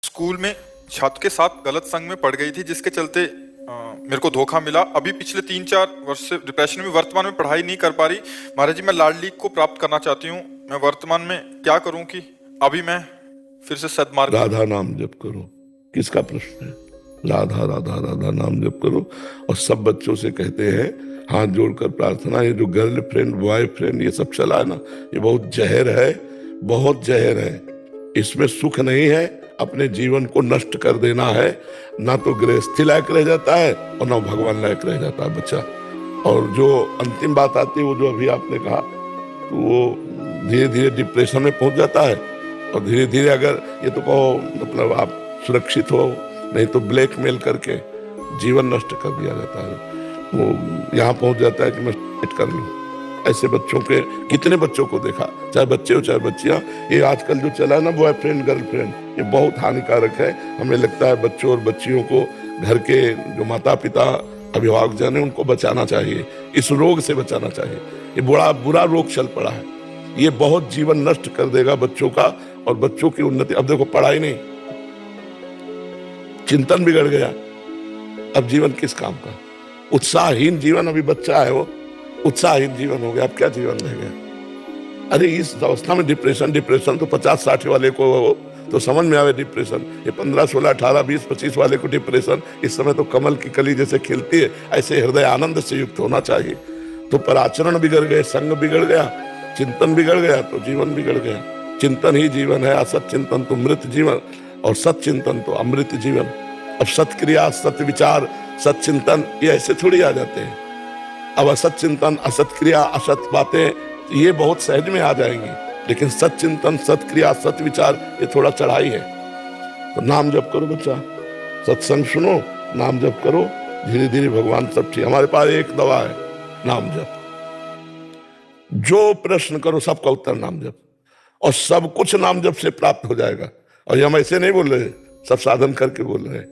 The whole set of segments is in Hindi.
स्कूल में छात्र के साथ गलत संग में पड़ गई थी जिसके चलते मेरे को धोखा मिला। अभी पिछले 3-4 वर्ष से डिप्रेशन में, वर्तमान में पढ़ाई नहीं कर पा रही। महाराज जी, मैं लाडली को प्राप्त करना चाहती हूँ। मैं वर्तमान में क्या करूँ कि अभी मैं फिर से सद्मार्ग में। राधा नाम जप करो। किसका प्रश्न है? राधा राधा राधा नाम जप करो। और सब बच्चों से कहते हैं, हाथ जोड़कर प्रार्थना, ये जो गर्लफ्रेंड बॉयफ्रेंड ये सब चला है ना, ये बहुत जहर है, बहुत जहर है। इसमें सुख नहीं है, अपने जीवन को नष्ट कर देना है। ना तो गृहस्थी लायक रह जाता है और ना भगवान लायक रह जाता है बच्चा। और जो अंतिम बात आती है, वो जो अभी आपने कहा, तो वो धीरे धीरे डिप्रेशन में पहुंच जाता है। और धीरे धीरे अगर ये तो कहो मतलब आप सुरक्षित हो, नहीं तो ब्लैकमेल करके जीवन नष्ट कर दिया जाता है। वो यहाँ पहुंच जाता है कि मैं सुसाइड कर लूं। ऐसे बच्चों के कितने बच्चों को देखा, चाहे बच्चे हो चाहे बच्चियां। ये आजकल जो चला है ना बॉयफ्रेंड गर्लफ्रेंड, ये बहुत हानिकारक है। हमें लगता है बच्चों और बच्चियों को, घर के जो माता पिता अभिभावक जन है, उनको बचाना चाहिए, इस रोग से बचाना चाहिए। ये बड़ा बुरा रोग चल पड़ा है, ये बहुत जीवन नष्ट कर देगा बच्चों का और बच्चों की उन्नति। अब देखो, पढ़ाई नहीं, चिंतन बिगड़ गया, अब जीवन किस काम का? उत्साहहीन जीवन, अभी बच्चा है वो, उत्साहहीन जीवन हो गया, अब क्या जीवन रह गया? अरे इस अवस्था में डिप्रेशन तो 50-60 वाले को हो तो समझ में आवे डिप्रेशन। ये 15, 16, 18, 20, 25 वाले को डिप्रेशन, इस समय तो कमल की कली जैसे खिलती है, ऐसे हृदय आनंद से युक्त होना चाहिए। तो पर आचरण बिगड़ गए, संग बिगड़ गया, चिंतन बिगड़ गया तो जीवन बिगड़ गया। चिंतन ही जीवन है, असत चिंतन तो मृत जीवन, और सत चिंतन तो अमृत जीवन। अब सत क्रिया, सत विचार, सत चिंतन ये ऐसे थोड़ी आ जाते हैं। अब असत चिंतन, असत क्रिया, असत बातें ये बहुत सहज में आ जाएंगी, लेकिन सत चिंतन, सत क्रिया, सत विचार ये थोड़ा चढ़ाई है। तो नाम जप करो बच्चा, सत्संग सुनो, नाम जप करो, धीरे धीरे भगवान सब ठीक। हमारे पास एक दवा है, नाम जप। जो प्रश्न करो सबका उत्तर नाम जप, और सब कुछ नाम जप से प्राप्त हो जाएगा। और ये हम ऐसे नहीं बोल रहे, सब साधन करके बोल रहे हैं।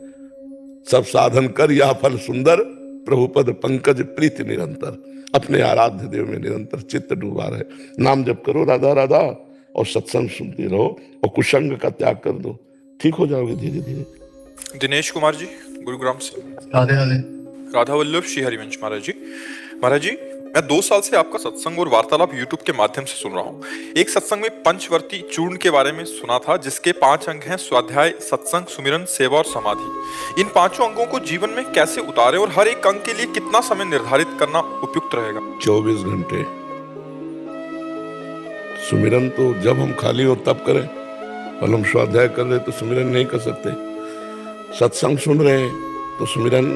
सब साधन कर यह फल सुंदर, प्रभुपद पंकज प्रीति निरंतर। अपने आराध्य देव में निरंतर चित्त डूबा रहे। नाम जप करो राधा राधा, और सत्संग सुनते रहो, और कुसंग का त्याग कर दो, ठीक हो जाओगे धीरे धीरे। दिनेश कुमार जी, गुरुग्राम से। राधे राधे। राधा वल्लभ श्री हरिवंश महाराज जी। महाराज जी, मैं 2 साल से आपका सत्संग और वार्तालाप यूट्यूब के माध्यम से सुन रहा हूँ। एक सत्संग में पंचवर्ती चूर्ण के बारे में सुना था, जिसके 5 अंग हैं: स्वाध्याय, सत्संग, सुमिरन, सेवा और समाधि। इन 5 अंगों को जीवन में कैसे उतारे और हर एक अंग के लिए कितना समय निर्धारित करना उपयुक्त रहेगा? 24 घंटे सुमिरन तो जब हम खाली हो तब करें, और हम स्वाध्याय कर रहे तो सुमिरन नहीं कर सकते। सत्संग सुन रहे हैं तो सुमिरन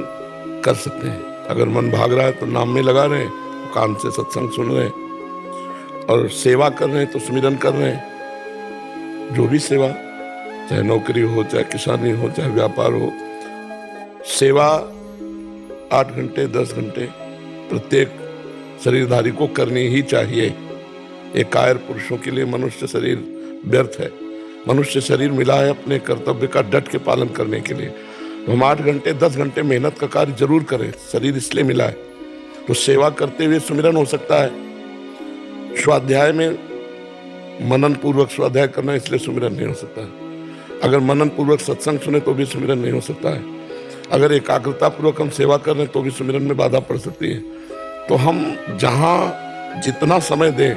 कर सकते हैं। अगर मन भाग रहा है तो नाम में लगा रहे हैं, कान से सत्संग सुन रहे हैं, और सेवा कर रहे हैं तो सुमिरन कर रहे हैं। जो भी सेवा, चाहे नौकरी हो, चाहे किसानी हो, चाहे व्यापार हो, सेवा 8 घंटे 10 घंटे प्रत्येक शरीरधारी को करनी ही चाहिए। एक कायर पुरुषों के लिए मनुष्य शरीर व्यर्थ है। मनुष्य शरीर मिला है अपने कर्तव्य का डट के पालन करने के लिए। तो हम 8 घंटे 10 घंटे मेहनत का कार्य जरूर करें, शरीर इसलिए मिला है। तो सेवा करते हुए सुमिरन हो सकता है। स्वाध्याय में मनन पूर्वक स्वाध्याय करना, इसलिए सुमिरन नहीं हो सकता है। अगर मनन पूर्वक सत्संग सुने तो भी सुमिरन नहीं हो सकता है। अगर एकाग्रता पूर्वक हम सेवा कर रहे हैं तो भी सुमिरन में बाधा पड़ सकती है। तो हम जहां जितना समय दें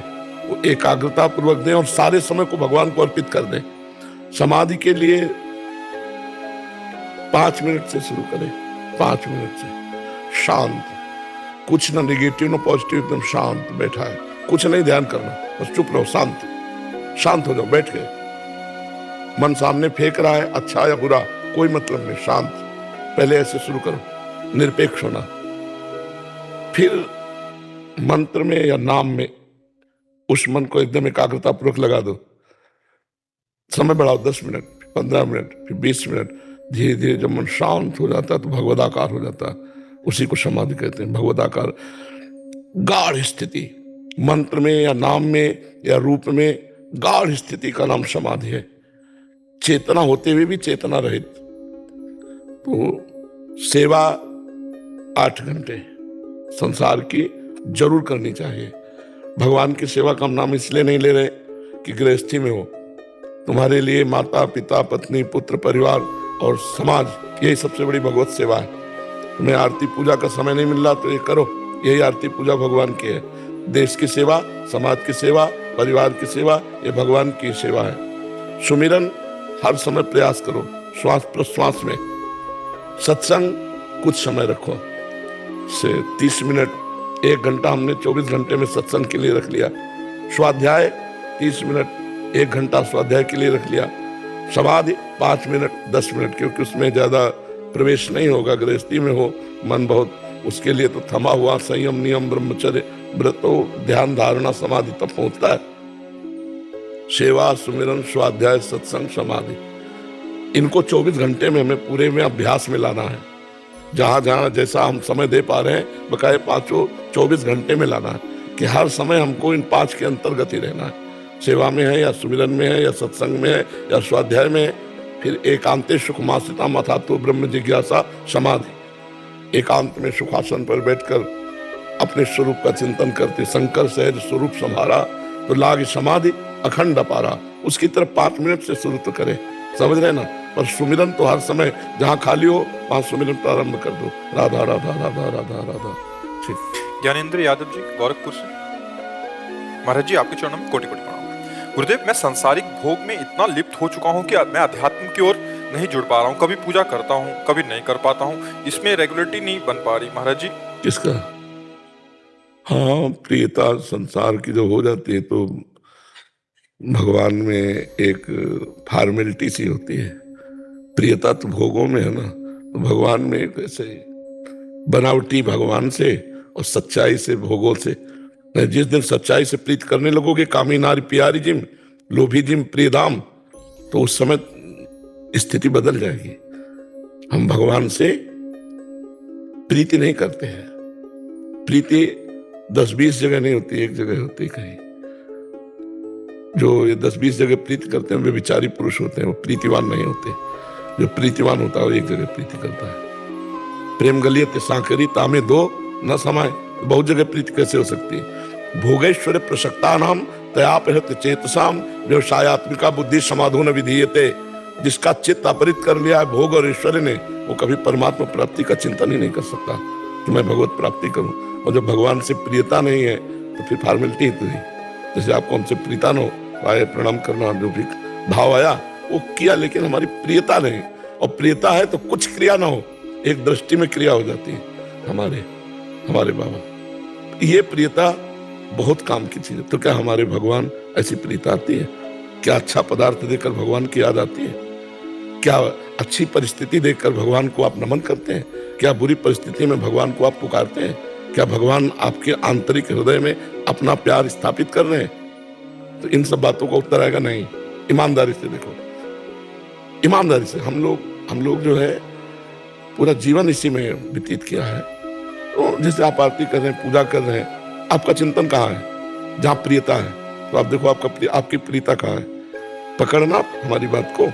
वो एकाग्रता पूर्वक दें, और सारे समय को भगवान को अर्पित कर दें। समाधि के लिए 5 मिनट से शुरू करें, 5 मिनट से शांत, कुछ ना निगेटिव ना पॉजिटिव, एकदम शांत बैठा है, कुछ नहीं ध्यान करना, बस चुप रहो, शांत हो जाओ, बैठ गए। मन सामने फेंक रहा है, अच्छा या बुरा कोई मतलब नहीं, शांत। पहले ऐसे शुरू करो, निरपेक्ष होना। फिर मंत्र में या नाम में उस मन को एकदम एकाग्रता पूर्वक लगा दो। समय बढ़ाओ, 10 मिनट, 15 मिनट, फिर 20 मिनट। धीरे धीरे जब मन शांत हो जाता है तो भगवदाकार हो जाता है। उसी को समाधि कहते हैं, भगवदाकार, गाढ़ स्थिति। मंत्र में या नाम में या रूप में गाढ़ स्थिति का नाम समाधि है। चेतना होते हुए भी चेतना रहित। तो सेवा 8 घंटे संसार की जरूर करनी चाहिए। भगवान की सेवा का हम नाम इसलिए नहीं ले रहे कि गृहस्थी में हो, तुम्हारे लिए माता पिता पत्नी पुत्र परिवार और समाज, यही सबसे बड़ी भगवत सेवा है। तुम्हें आरती पूजा का समय नहीं मिल रहा तो ये करो, यही आरती पूजा भगवान की है। देश की सेवा, समाज की सेवा, परिवार की सेवा, ये भगवान की सेवा है। सुमिरन हर समय प्रयास करो, श्वास प्रश्वास में। सत्संग कुछ समय रखो, से 30 मिनट, 1 घंटा हमने 24 घंटे में सत्संग के लिए रख लिया। स्वाध्याय 30 मिनट, 1 घंटा स्वाध्याय के लिए रख लिया। समाधि 5 मिनट, 10 मिनट, क्योंकि उसमें ज्यादा प्रवेश नहीं होगा, गृहस्थी में हो मन बहुत, उसके लिए तो थमा हुआ संयम नियम ब्रह्मचर्य व्रतो ध्यान धारणा समाधि तब पहुंचता है। सेवा सुमिरन स्वाध्याय सत्संग समाधि, इनको 24 घंटे में हमें पूरे में अभ्यास में लाना है। जहां जहां जैसा हम समय दे पा रहे हैं, बकाये 24 घंटे में लाना है कि हर समय हमको इन 5 के अंतर्गत ही रहना है। सेवा में है या सुमिरन में है या सत्संग में है या स्वाध्याय में है। फिर एकांते सुखमासिता मथातो ब्रह्म जिज्ञासा समाधि, एकांत में सुखासन पर बैठकर अपने स्वरूप का चिंतन करते शंकर सहज स्वरूप संभारा तो लाग समाधि अखंड अपारा। उसकी तरफ 5 मिनट से शुरू तो करें, समझ रहे ना। पर सुमिरन तो हर समय जहां खाली हो वहां सुमिरन प्रारंभ कर दो। राधा राधा राधा राधा राधा। ठीक। ज्ञानेंद्र यादव जी गोरखपुर से। महाराज जी, आपके चरणों में कोटि कोटि प्रणाम। गुरुदेव, मैं सांसारिक भोग में इतना लिप्त हो चुका हूँ कि मैं अध्यात्म की ओर नहीं जुड़ पा रहा हूँ। कभी पूजा करता हूँ, कभी नहीं कर पाता हूँ, इसमें रेगुलरिटी नहीं बन पा रही। महाराज जी, किसका? हाँ, प्रियता संसार की जो हो जाती है तो भगवान में एक फॉर्मेलिटी सी होती है। प्रियता तो भोगों में है ना, तो भगवान में एक ऐसे बनावटी भगवान से और सच्चाई से भोगों से। जिस दिन सच्चाई से प्रीत करने लगोगे, कामी नारी प्यारी जिम लोभी जिम प्रियदाम, तो उस समय स्थिति बदल जाएगी। हम भगवान से प्रीति नहीं करते हैं। प्रीति 10-20 जगह नहीं होती, एक जगह होती कहीं। जो ये 10-20 जगह प्रीति करते हैं वे विचारी पुरुष होते हैं, वो प्रीतिवान नहीं होते। जो प्रीतिवान होता है वो एक जगह प्रीति करता है। प्रेम गलियत सांकरी तामे दो न समाये, बहुत जगह प्रीति कैसे हो सकती है। भोगेश्वर प्रसक्ता नाम तयापहत चेतसाम व्यवसायत्मिका बुद्धि समाधो न विधीयते। जिसका चित्त अपहृत कर लिया है भोग और ऐश्वर्य ने, वो कभी परमात्मा प्राप्ति का चिंतन ही नहीं कर सकता कि मैं भगवत प्राप्ति करूं। और जब भगवान से प्रियता नहीं है तो फिर फॉर्मेलिटी ही तो है। जैसे आपको हमसे प्रीता न हो, आए प्रणाम करना, जो भी भाव आया वो किया, लेकिन हमारी प्रियता नहीं। और प्रियता है तो कुछ क्रिया ना हो, एक दृष्टि में क्रिया हो जाती है। हमारे बाबा, ये प्रियता बहुत काम की चीज है। तो क्या हमारे भगवान ऐसी प्रीता आती है? क्या अच्छा पदार्थ देकर भगवान की याद आती है? क्या अच्छी परिस्थिति देखकर भगवान को आप नमन करते हैं? क्या बुरी परिस्थिति में भगवान को आप पुकारते हैं? क्या भगवान आपके आंतरिक हृदय में अपना प्यार स्थापित कर रहे हैं? तो इन सब बातों का उत्तर आएगा नहीं। ईमानदारी से देखो, ईमानदारी से हम लोग जो है पूरा जीवन इसी में व्यतीत किया है। तो जैसे आप आरती कर रहे हैं, पूजा कर रहे हैं, आपका चिंतन कहाँ है? जहाँ प्रियता है तो आप देखो आपकी प्रियता कहाँ है। पकड़ना हमारी बात को।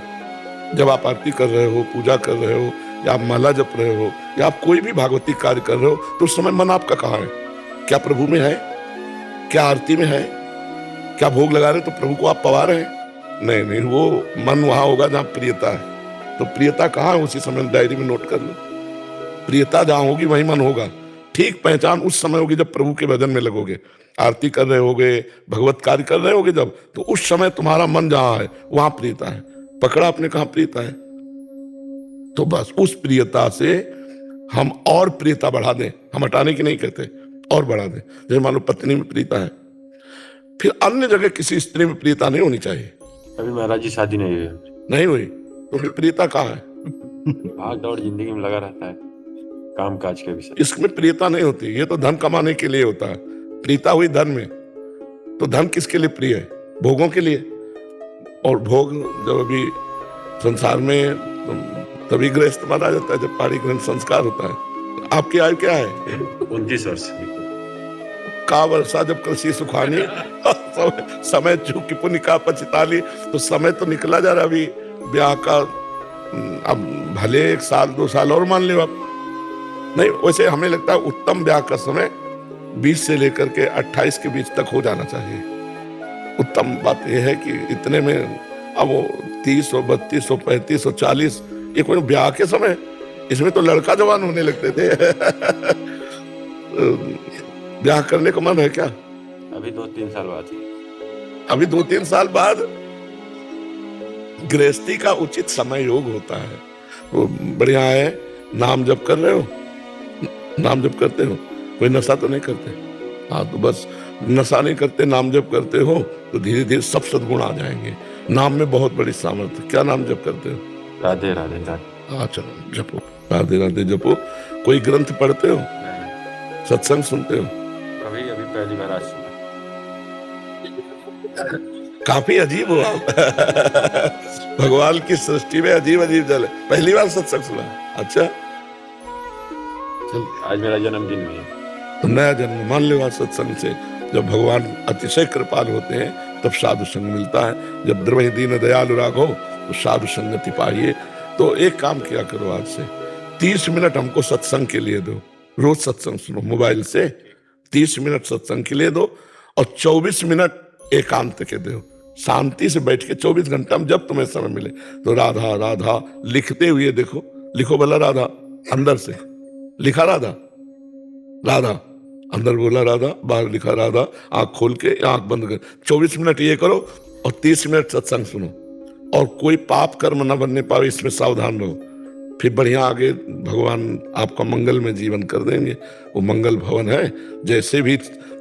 जब आप आरती कर रहे हो, पूजा कर रहे हो, या आप माला जप रहे हो, या आप कोई भी भागवती कार्य कर रहे हो, तो उस समय मन आपका कहाँ है? क्या प्रभु में है? क्या आरती में है? क्या भोग लगा रहे हो तो प्रभु को आप पवा रहे हैं? नहीं, वो मन वहां होगा जहाँ प्रियता है। तो प्रियता कहाँ है उसी समय डायरी में नोट कर लो। प्रियता जहां होगी वहीं मन होगा। ठीक पहचान उस समय होगी जब प्रभु के भजन में लगोगे, आरती कर रहे होगे, भगवत कार्य कर रहे होगे जब, तो उस समय तुम्हारा मन जहां है वहां प्रियता है। पकड़ा आपने कहां प्रियता है? तो बस उस प्रियता से हम और प्रियता बढ़ा दें। हम हटाने की नहीं कहते, और बढ़ा दें। जैसे मान लो पत्नी में प्रियता है, फिर अन्य जगह किसी स्त्री में प्रियता नहीं होनी चाहिए। अभी महाराज जी शादी नहीं हुई तो फिर प्रियता कहाँ है? भाग दौड़ जिंदगी में लगा रहता है, काम काज के विषय। इसमें प्रियता नहीं होती। ये तो धन कमाने के लिए होता है। प्रियता हुई धन में, तो धन किसके लिए प्रिय है? भोगों के लिए। और भोग जब अभी संसार में तभी गृहस्थ माना जाता है जब पाणी ग्रहण संस्कार होता है। आपकी आयु क्या है? 29 वर्ष। का वर्षा जब कृषि सुखानी समय चूकी पुण्य का पचिताली। तो समय तो निकला जा रहा अभी ब्याह का। अब भले 1 साल 2 साल और मान लो आप। नहीं, वैसे हमें लगता है उत्तम ब्याह का समय 20 से लेकर के 28 के बीच तक हो जाना चाहिए। उत्तम बात यह है कि इतने में अब वो 30 32 35 40, ये कोई ब्याह के समय, इसमें तो लड़का जवान होने लगते थे। ब्याह करने को मन है क्या? अभी 2-3 साल बाद ही। अभी 2-3 साल बाद गृहस्थी का उचित समय योग होता है। वो बढ़िया है। नाम जप कर रहे हो, नाम जप करते हो, कोई नशा तो नहीं करते? हाँ, तो बस नशा नहीं करते, नाम जप करते हो तो धीरे धीरे सब सद्गुण आ जाएंगे। नाम में बहुत बड़ी सामर्थ्य। क्या नाम जप करते हो? राधे राधे राधे। हाँ, चलो जपो, राधे राधे जपो। कोई ग्रंथ पढ़ते हो? नहीं, सत्संग सुनते हो? अभी अभी पहली बार आज सुना। काफी अजीब हो आप। भगवान की सृष्टि में अजीब अजीब जल है। पहली बार सत्संग सुना? अच्छा, चल आज मेरा जन्मदिन भी है। तो नया जन्म मान लो। आज सत्संग से जब भगवान अतिशय कृपाल होते हैं तब साधु संग मिलता है। जब द्रवहि दीन दयालु राघो तो साधु संगति पाइए। तो एक काम किया करो, आज से 30 मिनट हमको सत्संग के लिए दो। रोज सत्संग सुनो मोबाइल से, 30 मिनट सत्संग के लिए दो और 24 मिनट एकांत के दो। शांति से बैठ के 24 घंटा में जब तुम्हें समय मिले तो राधा राधा लिखते हुए देखो। लिखो भला राधा, अंदर से लिखा राधा, राधा अंदर बोला राधा, बाहर लिखा राधा। आंख खोल के, आंख बंद कर 24 मिनट ये करो और 30 मिनट सत्संग सुनो। और कोई पाप कर्म न बनने पावे, इसमें सावधान रहो। फिर बढ़िया आगे भगवान आपका मंगल में जीवन कर देंगे। वो मंगल भवन है। जैसे भी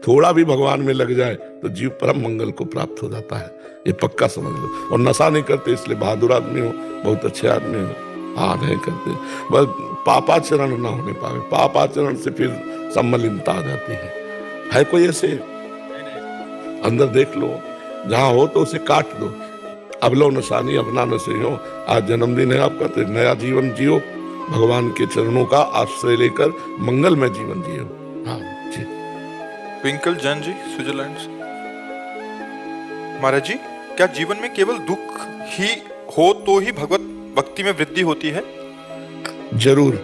थोड़ा भी भगवान में लग जाए तो जीव परम मंगल को प्राप्त हो जाता है। ये पक्का समझ लो। और नशा नहीं करते इसलिए बहादुर आदमी हो, बहुत अच्छे आदमी हो। हाँ, नहीं करते, बस पापाचरण ना होने पावे। पापाचरण से फिर सब मलिनता आ जाती है कोई ऐसे? अंदर देख लो, जहां हो तो उसे काट दो। अब लो नशानी, अपना नशे हो। आज जन्मदिन है आपका तो नया जीवन जियो, भगवान के चरणों का आश्रय लेकर मंगलमय जीवन जियो। हाँ जी। ट्विंकल जैन जी, स्विट्जरलैंड से। महाराज जी, क्या जीवन में केवल दुख ही हो तो ही भगवत भक्ति में वृद्धि होती है? जरूर,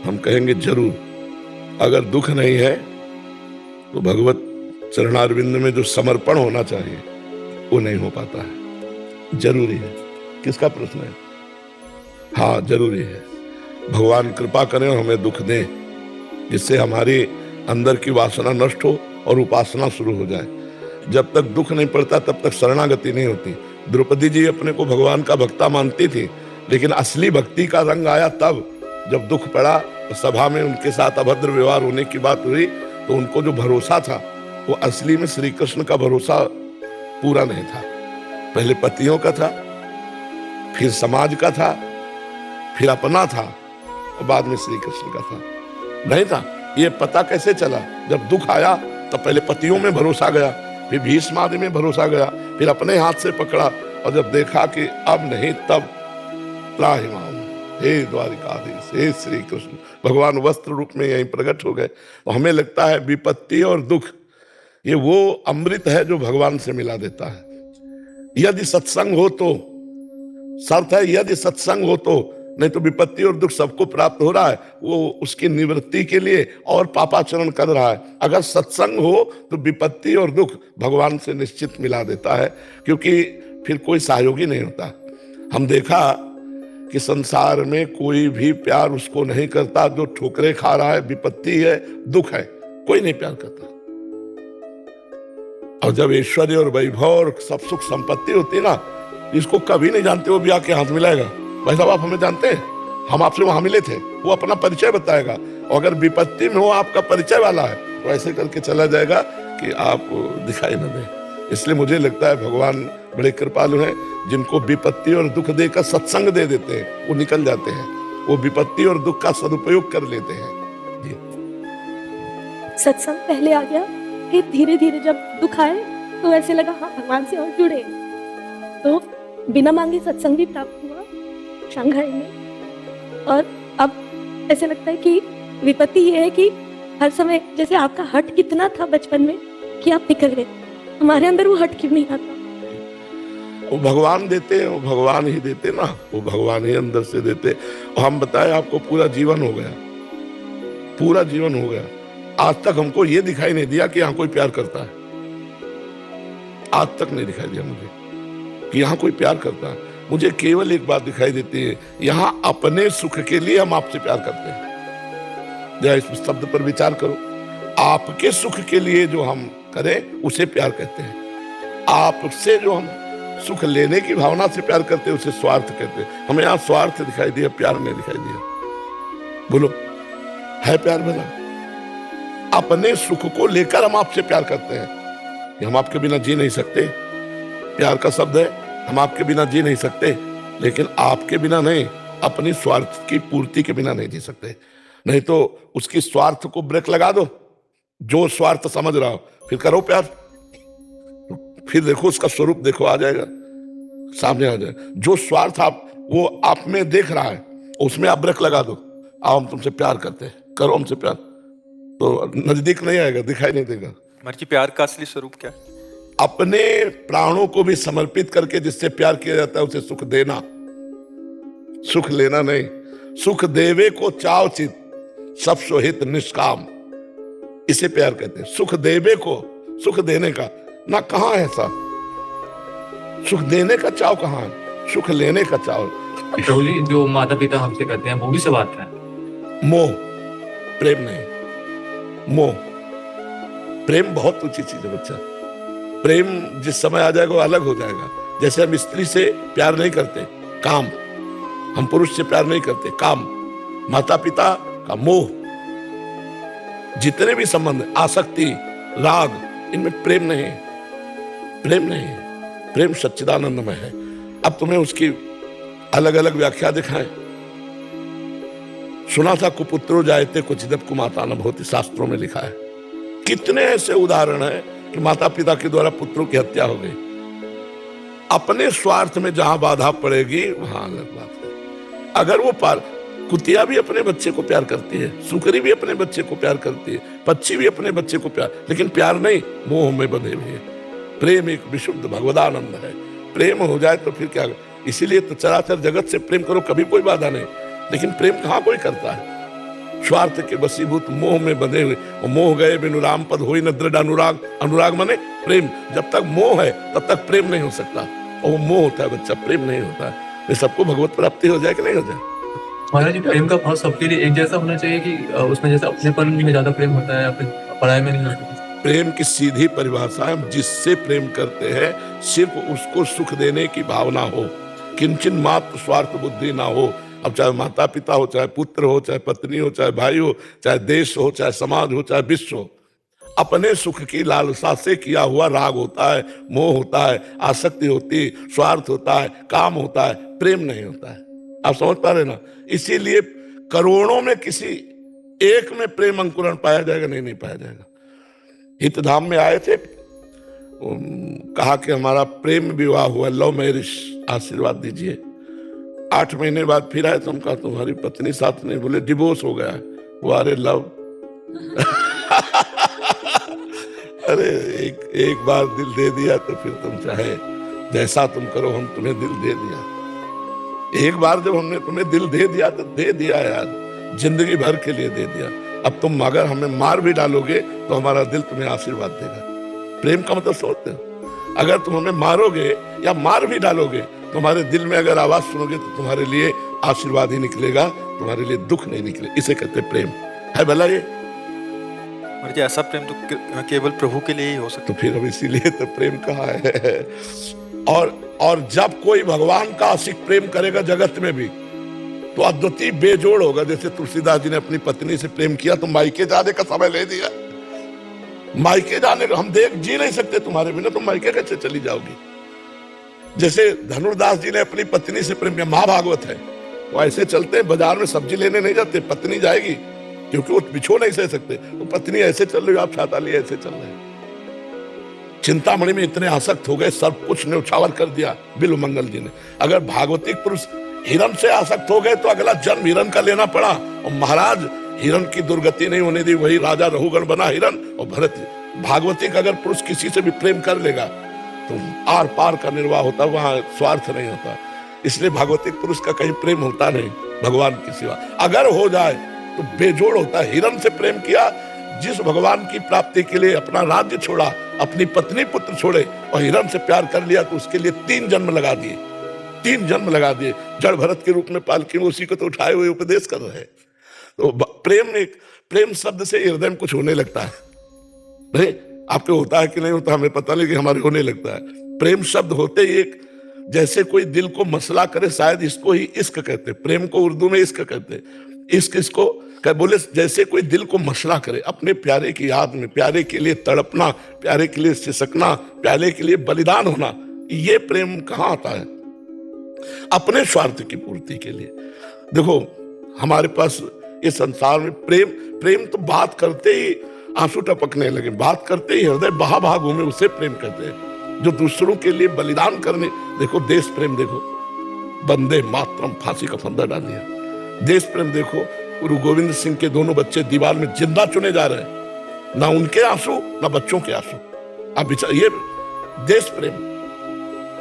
हम कहेंगे जरूर। अगर दुख नहीं है तो भगवत चरणारविंद में जो समर्पण होना चाहिए वो नहीं हो पाता है। जरूरी है। किसका प्रश्न है? हाँ, जरूरी है। भगवान कृपा करें और हमें दुख दें, जिससे हमारी अंदर की वासना नष्ट हो और उपासना शुरू हो जाए। जब तक दुख नहीं पड़ता तब तक शरणागति नहीं होती। द्रौपदी जी अपने को भगवान का भक्ता मानती थी, लेकिन असली भक्ति का रंग आया तब जब दुख पड़ा। तो सभा में उनके साथ अभद्र व्यवहार होने की बात हुई तो उनको जो भरोसा था वो असली में श्री कृष्ण का भरोसा पूरा नहीं था। पहले पतियों का था, फिर समाज का था, फिर अपना था और बाद में श्री कृष्ण का था। नहीं था। ये पता कैसे चला? जब दुख आया तो पहले पतियों में भरोसा गया, फिर भीष्म आदि में भरोसा गया, फिर अपने हाथ से पकड़ा और जब देखा कि अब नहीं तब त्राहिमाम, हे द्वारिकाधीश, हे श्री कृष्ण। भगवान वस्त्र रूप में यहीं प्रकट हो गए। तो हमें लगता है विपत्ति और दुख ये वो अमृत है जो भगवान से मिला देता है। यदि सत्संग हो तो, शर्त है यदि सत्संग हो तो, नहीं तो विपत्ति और दुख सबको प्राप्त हो रहा है, वो उसकी निवृत्ति के लिए और पापाचरण कर रहा है। अगर सत्संग हो तो विपत्ति और दुख भगवान से निश्चित मिला देता है, क्योंकि फिर कोई सहयोगी नहीं होता। हम देखा कि संसार में कोई भी प्यार उसको नहीं करता जो ठोकरे खा रहा है, विपत्ति है, दुख है। कोई नहीं प्यार करता। और जब ऐश्वर्य और वैभव और सब सुख संपत्ति होती है ना, इसको कभी नहीं जानते वो भी आके हाथ मिलाएगा। भाई साहब, आप हमें जानते हैं, हम आपसे वहां मिले थे, वो अपना परिचय बताएगा। और अगर विपत्ति में वो आपका परिचय वाला है तो ऐसे करके चला जाएगा कि आप दिखाई न दें। इसलिए मुझे लगता है भगवान बड़े कृपालु हैं, जिनको विपत्ति और दुख देकर सत्संग दे देते हैं, वो निकल जाते हैं। वो विपत्ति और दुख का सदुपयोग कर लेते हैं। सत्संग पहले आ गया, फिर धीरे धीरे जब दुख आए तो ऐसे लगा हाँ भगवान से और जुड़े, तो बिना मांगे सत्संग भी प्राप्त हुआ शंघाई में। और अब ऐसे लगता है कि विपत्ति ये है कि हर समय जैसे आपका हट कितना था बचपन में कि आप निकल गए, हमारे अंदर वो हट क्यों नहीं आता? वो भगवान देते हैं, वो भगवान ही देते ना, वो भगवान ही अंदर से देते। और हम बताएं आपको पूरा जीवन हो गया, पूरा जीवन हो गया, आज तक हमको ये दिखाई नहीं दिया कि यहाँ कोई प्यार करता है। आज तक नहीं दिखाई दिया मुझे कि यहाँ कोई प्यार करता है। मुझे केवल एक बात दिखाई देती है, यहाँ अपने सुख के लिए हम आपसे प्यार करते हैं। जरा इस शब्द पर विचार करो, आपके सुख के लिए जो हम करें उसे प्यार कहते हैं। आपसे जो हम सुख लेने की भावना से प्यार करते हैं उसे स्वार्थ कहते हैं। हमें यहाँ स्वार्थ दिखाई दिया, प्यार नहीं दिखाई दिया। बोलो, है प्यार भला? अपने सुख को लेकर हम आपसे प्यार करते हैं कि हम आपके बिना जी नहीं सकते। प्यार का शब्द है, हम आपके बिना जी नहीं सकते, लेकिन आपके बिना नहीं, अपनी स्वार्थ की पूर्ति के बिना नहीं जी सकते। नहीं तो उसकी स्वार्थ को ब्रेक लगा दो, जो स्वार्थ समझ रहा हो, फिर करो प्यार, फिर देखो उसका स्वरूप देखो, आ जाएगा, सामने आ जाएगा। जो स्वार्थ वो आप में देख रहा है, उसमें आप ब्रेक लगा दो। आओ हम तुमसे प्यार करते हैं, करो हमसे प्यार, तो नजदीक नहीं आएगा, दिखाई नहीं देगा। महाराज जी, प्यार का असली स्वरूप क्या है? अपने प्राणों को भी समर्पित करके जिससे प्यार किया जाता है उसे सुख देना, सुख लेना नहीं। सुख देवे को चाव चित, सब सोहित निष्काम, इसे प्यार कहते हैं। सुख देवे को, सुख देने का ना, कहां है ऐसा सुख देने का चाव, कहां है सुख लेने का चाव? प्रभु जी, जो माता पिता हमसे करते हैं वो भी सब आता है। मोह, प्रेम नहीं। मोह, प्रेम बहुत ऊंची चीज है बच्चा। प्रेम जिस समय आ जाएगा वो अलग हो जाएगा। जैसे हम स्त्री से प्यार नहीं करते, काम, हम पुरुष से प्यार नहीं करते, काम, माता पिता का मोह, जितने भी संबंध, आसक्ति, राग, इनमें प्रेम नहीं है। प्रेम नहीं है, प्रेम सच्चिदानंदमय है। अब तुम्हें उसकी अलग अलग व्याख्या दिखाएं। सुना था कुपुत्रो जायते क्वचिदपि कुमाता न भवति, शास्त्रों में लिखा है। कितने ऐसे उदाहरण हैं कि माता पिता के द्वारा पुत्रों की हत्या हो गई। अपने स्वार्थ में जहां बाधा पड़ेगी वहां अलग बात है। अगर वो कुतिया भी अपने बच्चे को प्यार करती है, सुकरी भी अपने बच्चे को प्यार करती है, पक्षी भी अपने बच्चे को प्यार, लेकिन प्यार नहीं, मोह में बंधे हुए हैं। प्रेम एक विशुद्ध भगवदानंद है। प्रेम हो जाए तो फिर क्या? इसीलिए तो चराचर जगत से प्रेम करो, कभी कोई बाधा नहीं, लेकिन प्रेम कहां कोई करता है? स्वार्थ के वशीभूत मोह में बंधे हुए, और मोह गए बिनु राम पद होई न दृढ़ अनुराग। अनुराग माने प्रेम। जब तक मोह है तब तक प्रेम नहीं हो सकता, और वो मोह होता है बच्चा, प्रेम नहीं होता है। ये सबको भगवत प्राप्ति हो जाए कि नहीं हो जाए? महाराज जी, प्रेम का भाव सबके लिए एक जैसा होना चाहिए कि उसमें जैसे अपनेपन में ज्यादा प्रेम होता है या फिर पढ़ाई में नहीं होता? प्रेम की सीधी परिभाषा, हम जिससे प्रेम करते हैं सिर्फ उसको सुख देने की भावना हो, किंचन मात्र स्वार्थ बुद्धि ना हो। अब चाहे माता पिता हो, चाहे पुत्र हो, चाहे पत्नी हो, चाहे भाई हो, चाहे देश हो, चाहे समाज हो, चाहे विश्व हो, अपने सुख की लालसा से किया हुआ राग होता है, मोह होता है, आसक्ति होती, स्वार्थ होता है, काम होता है, प्रेम नहीं होता है। आप समझ पा रहे ना? इसीलिए करोड़ों में किसी एक में प्रेम अंकुरण पाया जाएगा? नहीं पाया जाएगा। हितधाम में आए थे, कहा कि हमारा प्रेम विवाह हुआ, लव मैरिज, आशीर्वाद दीजिए। 8 महीने बाद फिर आए तो हम कहा तुम्हारी पत्नी साथ नहीं, बोले डिवोर्स हो गया है। वो अरे लव अरे एक बार दिल दे दिया तो फिर तुम चाहे जैसा तुम करो, हम तुम्हें दिल दे दिया। एक बार जब हमने तुम्हें दिल दे दिया तो दे दिया यार, जिंदगी भर के लिए दे दिया। अब तुम अगर हमें मार भी डालोगे तो हमारा दिल तुम्हें आशीर्वाद देगा। प्रेम का मतलब सोचते हो, अगर तुम हमें मारोगे या मार भी डालोगे तो हमारे दिल में अगर आवाज सुनोगे तो तुम्हारे लिए आशीर्वाद ही निकलेगा, तुम्हारे लिए दुख नहीं निकले। इसे कहते हैं प्रेम। है भला ये? महाराज जी, ऐसा प्रेम तो केवल प्रभु के लिए ही हो सकता तो फिर अब इसीलिए तो प्रेम कहा है। और जब कोई भगवान का आशिक प्रेम करेगा जगत में भी तो अद्वितीय बेजोड़ होगा। जैसे तुलसीदास जी ने अपनी पत्नी से प्रेम किया तो मायके जाने का समय ले दिया। मायके जाने का हम जी नहीं सकते तुम्हारे बिना, तुम मायके कैसे चली जाओगी? जैसे धनुर्दास जी ने अपनी पत्नी से प्रेम किया, महाभागवत है, वो ऐसे चलते हैं, बाजार में सब्जी लेने नहीं जाते, पत्नी जाएगी क्योंकि वो बिछो नहीं सह सकते, वो पत्नी ऐसे चल रही, आप छाता लिए ऐसे चल रहे हैं। चिंतामणि में इतने आसक्त हो गए, सब कुछ न्यौछावर कर दिया बिल्व मंगल जी ने। अगर भागवतिक पुरुष हिरण से आसक्त हो गए तो अगला जन्म हिरण का लेना पड़ा, और महाराज हिरण की दुर्गति नहीं होने दी, वही राजा रहुगण बना हिरण। और भरत, भागवतिक अगर पुरुष किसी से भी प्रेम कर लेगा तो आर पार का निर्वाह होता, वहां स्वार्थ नहीं होता। इसलिए भागवतिक पुरुष का कहीं प्रेम होता नहीं भगवान के सिवा। अगर हो जाए तो बेजोड़ होता है। हिरण से प्रेम किया, जिस भगवान की प्राप्ति के लिए अपना राज्य छोड़ा, अपनी पत्नी पुत्र छोड़े और हिरण से प्यार कर लिया, तो उसके लिए 3 जन्म लगा दिए, 3 जन्म लगा दिए। जड़ भरत के रूप में पालकी में उसी को तो उठाए हुए उपदेश कर रहे हैं। तो प्रेम शब्द से हृदय में कुछ होने लगता है। नहीं, आपके होता है कि नहीं होता हमें पता नहीं, कि हमारे होने लगता है। प्रेम शब्द होते ही एक, जैसे कोई दिल को मसला करे, शायद इसको ही इश्क कहते। प्रेम को उर्दू में इश्क कहते। इश्क इसको क्या बोले, जैसे कोई दिल को मसला करे, अपने प्यारे की याद में, प्यारे के लिए तड़पना, प्यारे के लिए सिसकना, प्यारे के लिए बलिदान होना, ये प्रेम कहाँ आता है? अपने स्वार्थ की पूर्ति के लिए। देखो हमारे पास इस संसार में प्रेम तो बात करते ही आंसू टपकने लगे, बात करते ही हृदय बहा बहा घूमे, उसे प्रेम कहते हैं। जो दूसरों के लिए बलिदान करने, देखो देश प्रेम, देखो वंदे मातरम, फांसी का फंदा डाल दिया। देश प्रेम देखो, गुरु गोविंद सिंह के दोनों बच्चे दीवार में जिंदा चुने जा रहे हैं, ना उनके आंसू ना बच्चों के आंसू। अब ये देश प्रेम।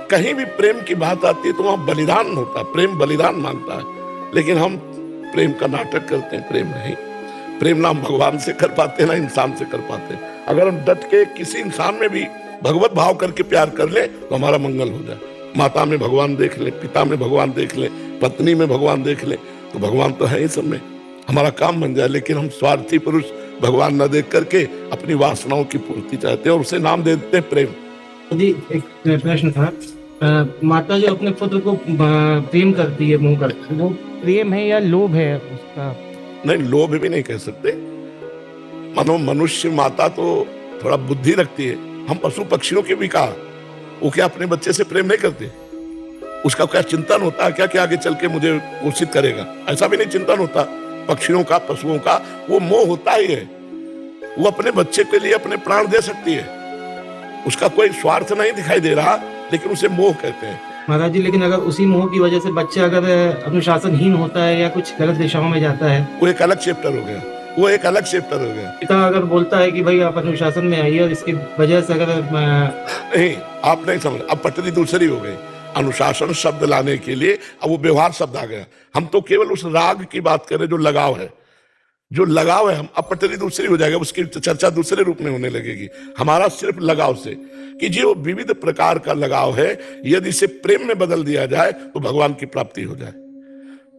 कहीं भी प्रेम की बात आती है तो वहां बलिदान होता है, प्रेम बलिदान मांगता है। लेकिन हम प्रेम का नाटक करते हैं, प्रेम नहीं। प्रेम ना हम भगवान से कर पाते, ना इंसान से कर पाते। अगर हम डट के किसी इंसान में भी भगवत भाव करके प्यार कर ले तो हमारा मंगल हो जाए। माता में भगवान देख ले, पिता में भगवान देख ले, पत्नी में भगवान देख ले, तो भगवान तो है ही सब में, हमारा काम बन जाए। लेकिन हम स्वार्थी पुरुष भगवान न देख करके अपनी वासनाओं की पूर्ति चाहते हैं और उसे नाम दे देते हैं प्रेम। जी एक प्रश्न था, माता जो अपने पुत्र को प्रेम करती है, मुंह करती है, वो प्रेम है या लोभ है उसका? नहीं, लोभ भी नहीं कह सकते। मानो मनुष्य माता तो थोड़ा बुद्धि रखती है। हम पशु पक्षियों के भी कहा, वो क्या अपने बच्चे से प्रेम नहीं करते? उसका क्या चिंतन होता है क्या कि आगे चल के मुझे घोषित करेगा? ऐसा भी नहीं चिंतन होता पक्षियों का, पशुओं का। वो मोह होता ही है। वो अपने बच्चे के लिए अपने प्राण दे सकती है, उसका कोई स्वार्थ नहीं दिखाई दे रहा, लेकिन उसे मोह कहते हैं। महाराज जी, लेकिन अगर उसी मोह की वजह से बच्चा अगर अनुशासनहीन होता है या कुछ गलत दिशाओं में जाता है, वो एक अलग चैप्टर हो गया, वो एक अलग चैप्टर हो गया। पिता अगर बोलता है कि भाई आप अनुशासन में आइए और इसकी वजह से अगर नहीं, आप नहीं समझ, अब पटरी दूसरी हो गई। अनुशासन शब्द लाने के लिए अब वो व्यवहार शब्द आ गया। हम तो केवल उस राग की बात करें जो लगाव है, जो लगाव है। हम अब पटरी दूसरी हो जाएगा, उसकी चर्चा दूसरे रूप में होने लगेगी। हमारा सिर्फ लगाव से, कि जो विविध प्रकार का लगाव है, यदि इसे प्रेम में बदल दिया जाए तो भगवान की प्राप्ति हो जाए।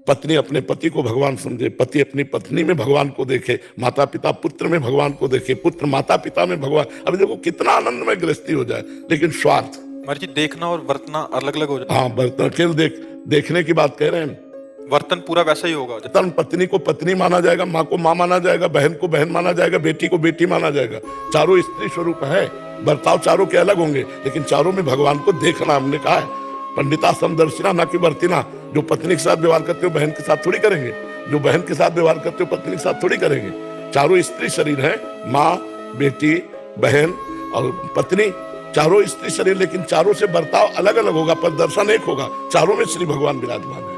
पत्नी अपने पति को भगवान समझे, पति अपनी पत्नी में भगवान को देखे, माता पिता पुत्र में भगवान को देखे, पुत्र माता पिता में भगवान। अभी देखो कितना आनंदमय गृहस्थी हो जाए। लेकिन स्वार्थ, मर्जी देखना और वर्तना अलग अलग हो जाए। हाँ, बर्तन केवल देखने की बात कह रहे हैं। वर्तन पूरा वैसा ही होगा। तन पत्नी को पत्नी माना जाएगा, माँ को माँ माना जाएगा, बहन को बहन माना जाएगा, बेटी को बेटी माना जाएगा। चारों स्त्री स्वरूप है, बर्ताव चारों के अलग होंगे, लेकिन चारों में भगवान को देखना। हमने कहा है पंडिता समदर्शिना ना कि वर्तिना। जो पत्नी के साथ व्यवहार करते हो बहन के साथ थोड़ी करेंगे, जो बहन के साथ व्यवहार करते हो पत्नी के साथ थोड़ी करेंगे। चारों स्त्री शरीर है, माँ, बेटी, बहन और पत्नी, चारों स्त्री शरीर, लेकिन चारों से बर्ताव अलग अलग होगा, पर दर्शन एक होगा। चारों में श्री भगवान विराजमान है।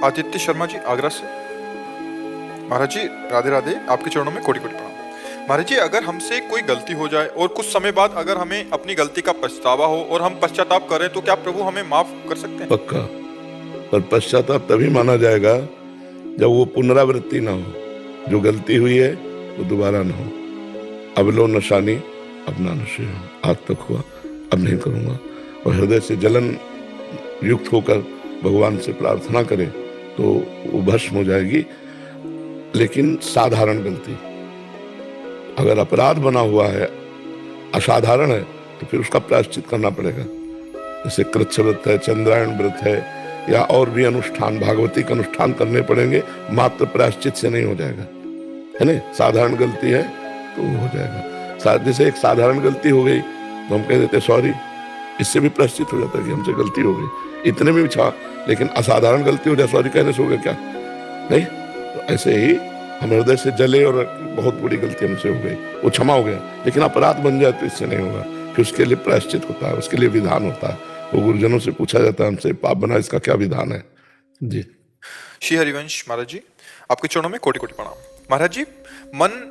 आदित्य शर्मा जी आगरा से। महाराज जी राधे राधे, आपके चरणों में कोटि कोटि प्रणाम। महाराज जी, अगर हमसे कोई गलती हो जाए और कुछ समय बाद अगर हमें अपनी गलती का पछतावा हो और हम पश्चाताप करें, तो क्या प्रभु हमें माफ कर सकते हैं? पक्का, पर पश्चाताप तभी माना जाएगा जब वो पुनरावृत्ति ना हो। जो गलती हुई है वो दोबारा ना हो। अब लो नशानी अब ना नशे हो, आज तक हुआ अब नहीं करूंगा, और हृदय से जलन युक्त होकर भगवान से प्रार्थना करें तो वो भस्म हो जाएगी। लेकिन साधारण गलती, अगर अपराध बना हुआ है, असाधारण है, तो फिर उसका प्रायश्चित करना पड़ेगा। जैसे कृच्छ व्रत है, चंद्रायण व्रत है, या और भी अनुष्ठान, भागवती का अनुष्ठान करने पड़ेंगे। मात्र प्रायश्चित से नहीं हो जाएगा, है ना। साधारण गलती है तो वो हो जाएगा। जैसे एक साधारण गलती हो गई तो हम कह देते सॉरी, इससे भी प्रायश्चित हो जाता है कि हमसे गलती हो गई, इतने में भी छा। लेकिन असाधारण गलती हो जाए सॉरी कहने से होगा क्या? नहीं। तो ऐसे ही हम हृदय से जले और बहुत बड़ी गलती हमसे हो गई, वो क्षमा हो गया। लेकिन अपराध बन जाए तो इससे नहीं होगा, फिर उसके लिए प्रायश्चित होता है, उसके लिए विधान होता है। वो गुरुजनों से पूछा जाता है हमसे, पाप बना इसका क्या विधान है? जी। श्री हरिवंश महाराज जी, आपके चरणों में कोटि कोटि प्रणाम। महाराज जी, मन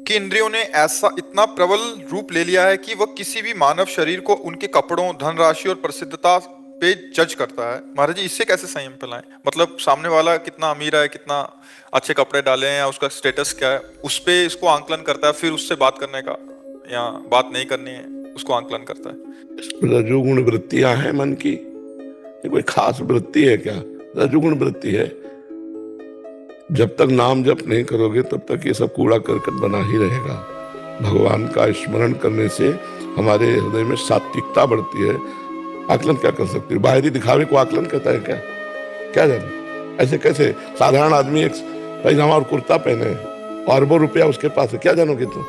की इंद्रियों ने ऐसा इतना प्रबल रूप ले लिया है कि वह किसी भी मानव शरीर को उनके कपड़ों, धनराशि और प्रसिद्धता पे जज करता है, महाराज जी इससे कैसे संयम पे लाएं? मतलब सामने वाला कितना अमीर है, कितना अच्छे कपड़े डाले हैं, या उसका स्टेटस क्या है, उस पे इसको आंकलन करता है, फिर उससे बात करने का या बात नहीं करनी है उसको आंकलन करता है। रजोगुण वृत्तियां हैं मन की, ये कोई खास वृत्ति है क्या? रजोगुण वृत्ति है। जब तक नाम जप नहीं करोगे तब तक ये सब कूड़ा करकट बना ही रहेगा। भगवान का स्मरण करने से हमारे हृदय में सात्विकता बढ़ती है। आकलन क्या कर सकते हो? बाहरी दिखावे को आकलन कहता है क्या? क्या जाने? ऐसे कैसे? साधारण आदमी एक पैजामा और कुर्ता पहने और अरबों रुपया उसके पास है, क्या जानोगे तुम?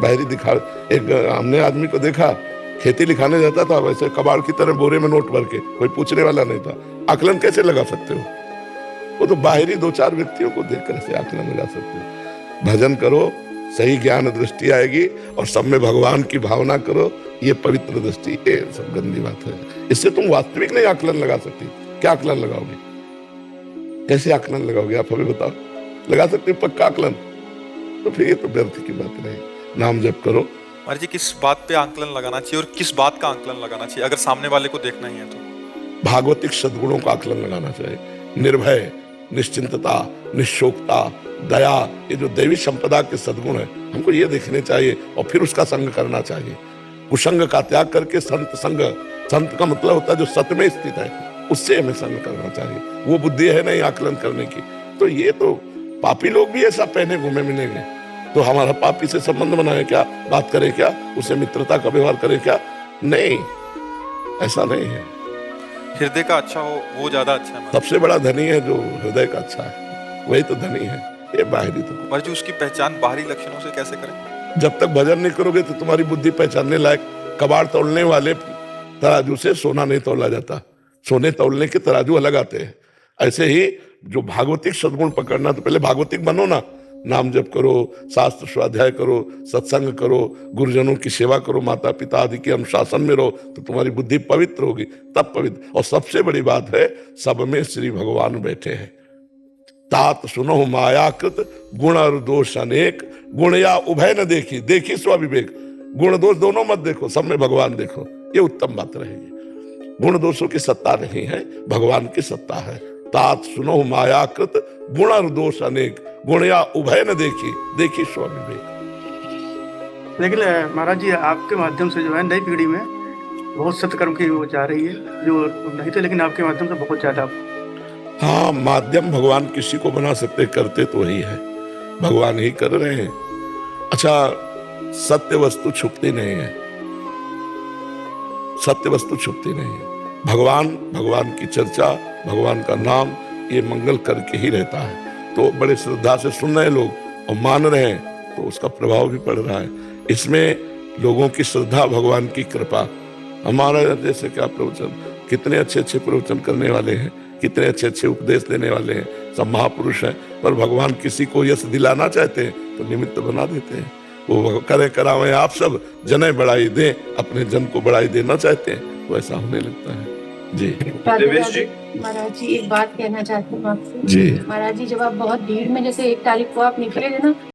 बाहरी दिखावे। एक हमने आदमी को देखा, खेती लिखाने जाता था, वैसे कबाड़ की तरह बोरे में नोट भर के, कोई पूछने वाला नहीं था। आकलन कैसे लगा सकते हो? वो तो बाहरी दो चार व्यक्तियों को देखकर से आकलन लगा सकते हो। भजन करो, सही ज्ञान दृष्टि आएगी, और सब में भगवान की भावना करो, ये पवित्र दृष्टि। ये सब गंदी बात है। इससे तुम वास्तविक नहीं आकलन लगा सकती। क्या आकलन लगाओगे? कैसे आकलन लगाओगे आप हमें बताओ? लगा सकते हो पक्का आकलन? तो फिर ये तो व्यर्थ की बात नहीं। नाम जप करो। महाराज जी किस बात पे आंकलन लगाना चाहिए और किस बात का आंकलन लगाना चाहिए अगर सामने वाले को देखना ही है तो? भागवतिक सद्गुणों का आकलन लगाना चाहिए। निर्भय, निश्चिंतता, निशोकता, दया, ये जो दैवी संपदा के सद्गुण है, हमको ये देखने चाहिए और फिर उसका संग करना चाहिए। कुसंग का त्याग करके संत संग, संत का मतलब होता है जो सत्य में स्थित है, उससे हमें संग करना चाहिए। वो बुद्धि है नहीं आकलन करने की। तो ये तो पापी लोग भी ऐसा पहने घूमे मिलेंगे, तो हमारा पापी से संबंध बनाए क्या? बात करे क्या? उसे मित्रता का व्यवहार करे क्या? नहीं, ऐसा नहीं है। हृदय का अच्छा हो वो ज्यादा अच्छा है महाराज। सबसे बड़ा धनी है जो हृदय का अच्छा है, वही तो धनी है। ये बाहरी तो महाराज जी उसकी पहचान बाहरी लक्षणों से कैसे करें? जब तक भजन नहीं करोगे तो तुम्हारी बुद्धि पहचानने लायक। कबाड़ तोड़ने वाले तराजू से सोना नहीं तोला जाता, सोने तोलने के तराजू अलग आते हैं। ऐसे ही जो भागवतिक सद्गुण पकड़ना, तो पहले भागवतिक बनो ना। नाम जप करो, शास्त्र स्वाध्याय करो, सत्संग करो, गुरुजनों की सेवा करो, माता पिता आदि के अनुशासन में रहो, तो तुम्हारी बुद्धि पवित्र होगी, तब पवित्र। और सबसे बड़ी बात है, सब में श्री भगवान बैठे हैं। तात सुनो मायाकृत गुण और दोष अनेक, गुण या उभय न देखी, देखी स्वाविवेक। गुण दोष दोनों मत देखो, सब में भगवान देखो, ये उत्तम बात रहेगी। गुण दोषों की सत्ता नहीं है, भगवान की सत्ता है। तात सुनो मायाकृत गुण और दोष अनेक, गुण या उभय न देखी, देखी स्वाविवेक। लेकिन महाराज जी आपके माध्यम से जो है नई पीढ़ी में बहुत सत्कर्म की वो जा रही है, जो नहीं थे, लेकिन आपके माध्यम से बहुत ज्यादा। हाँ, माध्यम भगवान किसी को बना सकते, करते तो वही है, भगवान ही कर रहे हैं। अच्छा, सत्य वस्तु छुपती नहीं है, सत्य वस्तु छुपती नहीं है। भगवान, भगवान की चर्चा, भगवान का नाम, ये मंगल करके ही रहता है। तो बड़े श्रद्धा से सुन रहे लोग और मान रहे हैं, तो उसका प्रभाव भी पड़ रहा है। इसमें लोगों की श्रद्धा, भगवान की कृपा। हमारा जैसे क्या प्रवचन, कितने अच्छे अच्छे प्रवचन करने वाले हैं, कितने अच्छे अच्छे उपदेश देने वाले हैं, सब महापुरुष हैं, पर भगवान किसी को यश दिलाना चाहते हैं तो निमित्त बना देते हैं। वो करे करावे आप सब, जने बढ़ाई दें, अपने जन को बढ़ाई देना चाहते हैं, तो ऐसा होने लगता है। जी देवेश जी। महाराज जी एक बात कहना चाहती हूँ आपसे। जी महाराज जी, जब आप बहुत भीड़ में, जैसे 1 तारीख को आप निकले थे ना,